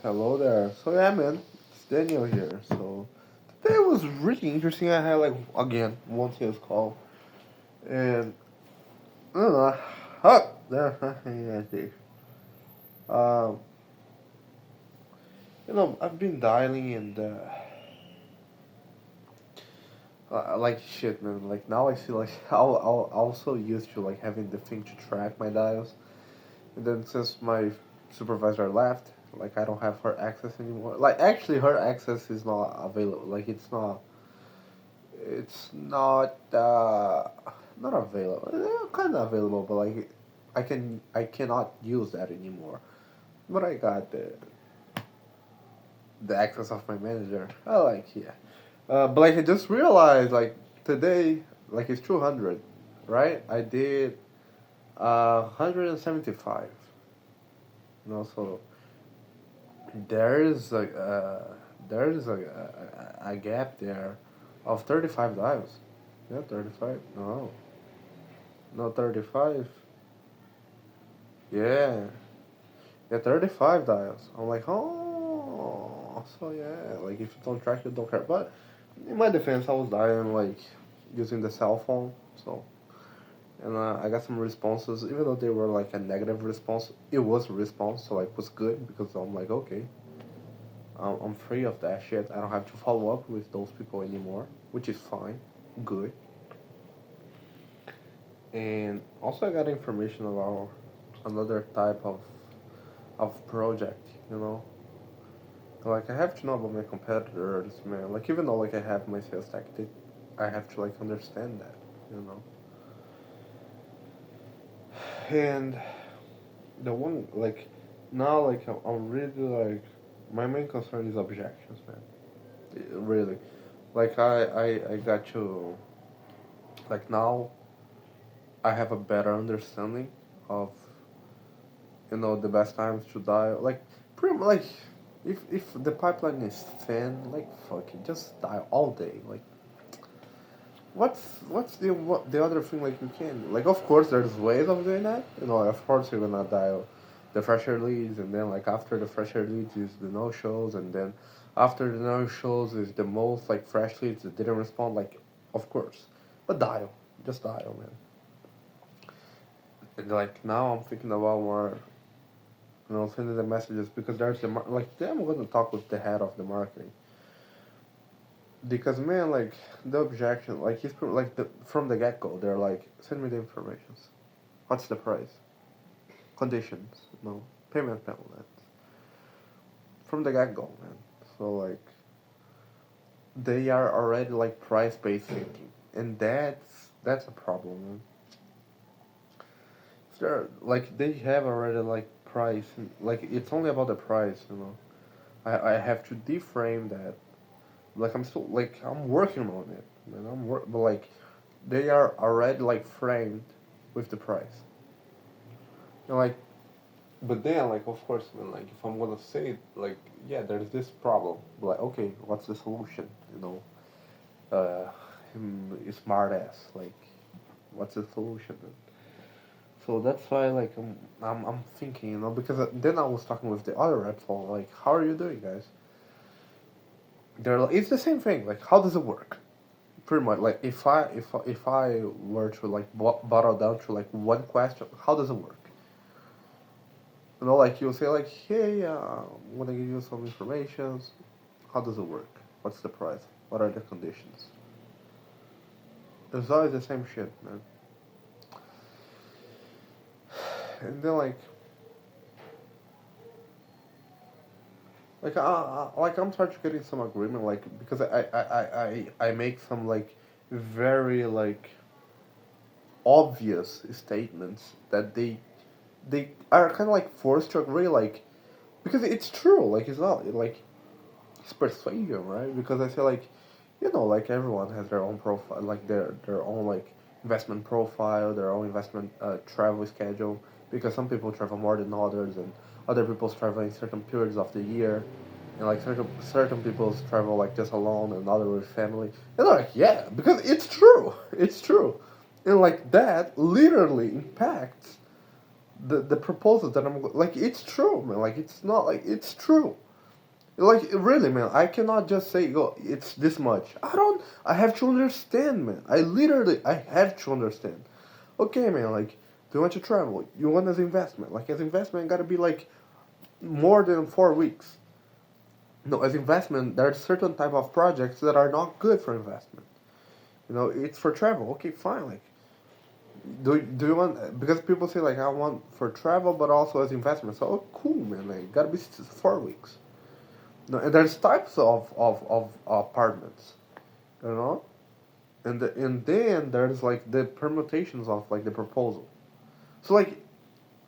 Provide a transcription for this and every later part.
Hello there. So yeah, man, it's Daniel here. So today was really interesting. I had like again one sales call, and I don't know. There, yeah, Dave. Um, I've been dialing and like shit, man. Like now I feel like I'll so used to like having the thing to track my dials, and then since my supervisor left, like I don't have her access anymore. Like actually, her access is not available. Like it's not available. Kind of available, but like I cannot use that anymore. But I got the access of my manager. I like yeah. But like I just realized like today like it's 200, right? I did 175. So there is like there is a gap there of 35 dials. Yeah, 35. No, 35. Yeah. Yeah, 35 dials. I'm like, oh, so yeah, like if you don't track it, don't care. But in my defense, I was dialing like using the cell phone, so and I got some responses, even though they were like a negative response. It was a response, so like was good because I'm like, okay, I'm free of that shit. I don't have to follow up with those people anymore, which is fine, good. And also, I got information about another type of project, you know. Like I have to know about my competitors, man. Like even though like I have my sales tactic, I have to like understand that, you know. And the one like now like I'm really like my main concern is objections, man. Really, like I got to like now I have a better understanding of the best times to die. Like pretty much like if the pipeline is thin, like fuck it, just die all day. Like what's the other thing like you can like of course there's ways of doing that. Of course you're gonna dial the fresher leads and then like after the fresher leads is the no shows and then after the no shows is the most like fresh leads that didn't respond like of course. But dial. Just dial, man. And like now I'm thinking about more sending the messages because there's like then I'm gonna talk with the head of the marketing because man, like the objection, like like from the get go, they're like, send me the information. What's the price? Conditions, payment penalty. From the get go, man. So like, they are already like price based thinking, and that's a problem, man. They're like they have already like price, like it's only about the price. I have to deframe that. Like I'm still like I'm working on it, man. But like they are already like framed with the price. Like, but then like of course, man, like if I'm gonna say it, like yeah, there's this problem. Like okay, what's the solution? Smart ass. Like, what's the solution? So that's why like I'm thinking, because then I was talking with the other reps, like, how are you doing, guys? They're like, it's the same thing. Like, how does it work? Pretty much like if I were to like bottle down to like one question, how does it work? Like you'll say like, hey, I'm gonna give you some information. How does it work? What's the price? What are the conditions? It's always the same shit, man. And then like I'm trying to get in some agreement, like because I make some like very like obvious statements that they are kind of like forced to agree, like because it's true, like it's not like it's persuasion, right? Because I feel like like everyone has their own profile, like their own like investment profile, their own investment travel schedule. Because some people travel more than others, and other people travel in certain periods of the year, and like certain people travel like just alone, and other with family. And they're like, yeah, because it's true, it's true, and like that literally impacts the proposals that I'm like. It's true, man. Like it's not like it's true. Like really, man, I cannot just say, "Go, it's this much." I don't. I have to understand, man. I have to understand. Okay, man. Like, do you want to travel? You want as investment? Like, as investment, gotta be like more than 4 weeks. No, as investment, there are certain type of projects that are not good for investment. It's for travel. Okay, fine. Like, do you want? Because people say like, I want for travel, but also as investment. So, oh, cool, man. Like, gotta be 4 weeks. No, and there's types of apartments, you know, and then there's like the permutations of like the proposal. So like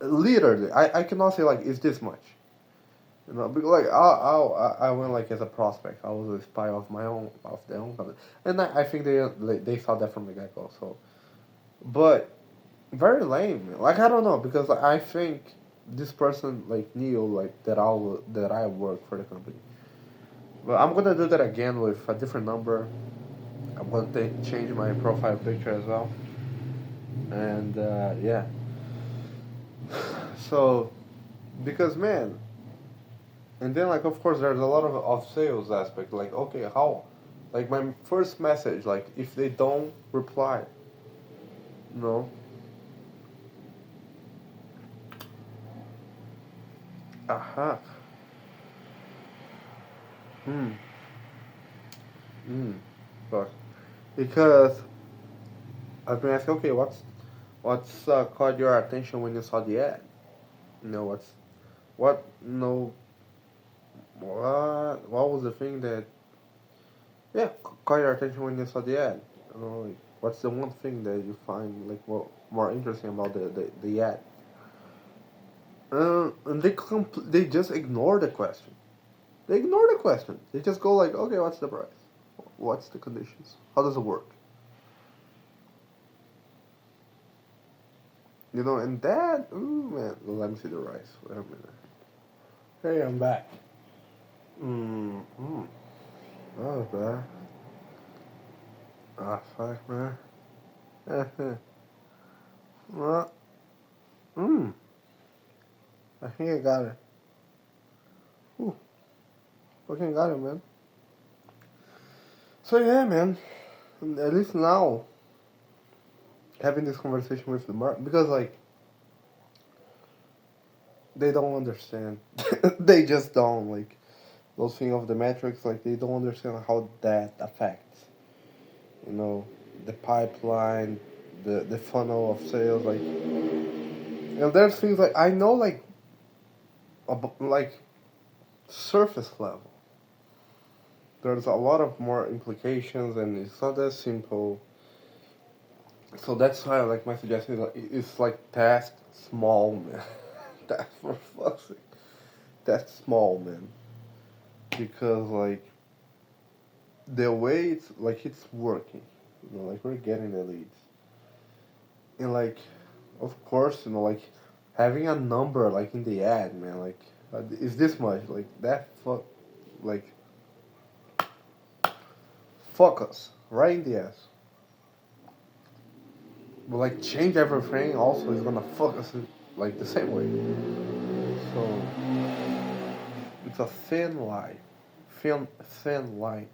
literally, I cannot say like it's this much, because like I went like as a prospect. I was a spy of my own of their own company, and I think they saw that from the get go. So, but very lame. Like I don't know because I think this person like knew like that I work for the company. But I'm gonna do that again with a different number. I'm gonna change my profile picture as well. And yeah, so because man, and then like of course there's a lot of sales aspect. Like okay, how, like my first message, like if they don't reply, no, aha, hmm, hmm, but because I've been asking, okay, what's caught your attention when you saw the ad? What no what was the thing that yeah caught your attention when you saw the ad? Like, what's the one thing that you find like more interesting about the ad? And they just ignore the question. They ignore the question. They just go like, okay, what's the price? What's the conditions? How does it work? And that, ooh man, let me see the rice. Wait a minute. Hey, I'm back. Mm. That was bad. Ah, fuck, man. Well, mm. I think I got it. Ooh, fucking got it, man. So yeah, man. At least now, having this conversation with the market, because like they don't understand. They just don't like those things of the metrics. Like they don't understand how that affects. You know, the pipeline, the funnel of sales. Like, there's things like I know, like surface level. There's a lot of more implications, and it's not that simple. So that's why, like, my suggestion is like, it's like task small, man. That's for fuck's sake. That's small, man. Because like the way it's working, like we're getting the leads, and like, of course, like having a number like in the ad, man. Like, is this much? Like that like fuck us right in the ass. But like change everything also is gonna fuck us like the same way. So it's a thin line, thin line,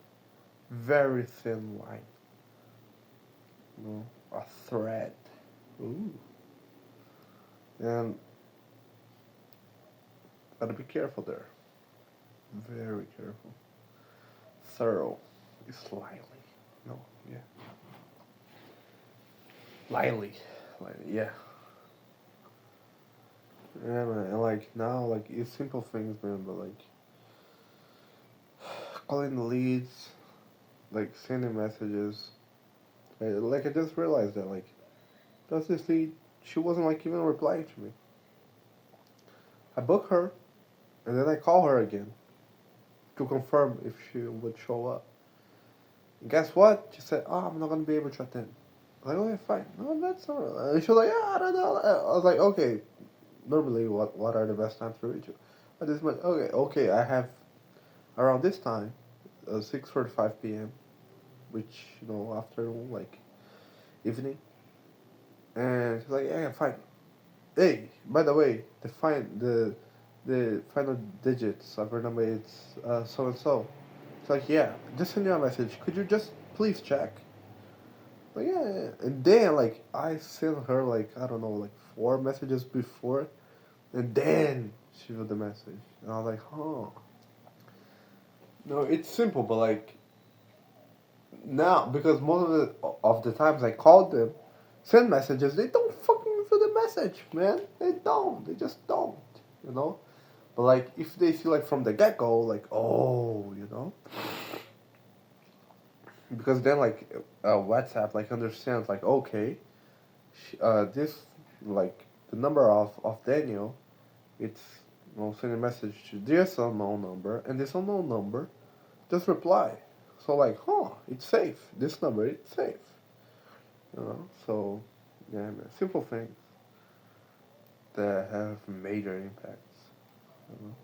very thin line. A thread. Ooh, and gotta be careful there. Very careful. Thorough. Slyly. No, yeah. Lyly. Yeah. Yeah, man. And like now, like it's simple things, man. But like calling the leads, like sending messages. Like I just realized that like does this lead? She wasn't like even replying to me. I book her, and then I call her again to confirm if she would show up. And guess what? She said, "Oh, I'm not gonna be able to attend." I was like, "Okay, fine. No, that's all right." And she was like, "Yeah, I don't know." I was like, "Okay. Normally, what are the best times to reach you?" At this moment, okay. I have around this time, 6:45 p.m., which afternoon, like evening. And she's like, "Yeah, fine. Hey, by the way, the final digits of your number is so and so. It's like, yeah, just send you a message. Could you just please check? But yeah, yeah. And then like I sent her like I don't know like 4 messages before, and then she wrote the message, and I was like, huh. No, it's simple, but like now because most of the times I called them, send messages, they don't fucking read the message, man. They don't. They just don't. You know. But like if they see like from the get go, like oh, you know, because then like WhatsApp like understands like okay, this like the number of Daniel, it's sending a message to this unknown number, and this unknown number just reply. So like, huh, it's safe. This number, it's safe. You know. So yeah, man, simple things that have major impacts. You know?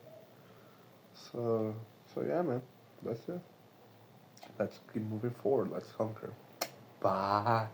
So yeah, man, that's it. Let's keep moving forward. Let's conquer. Bye.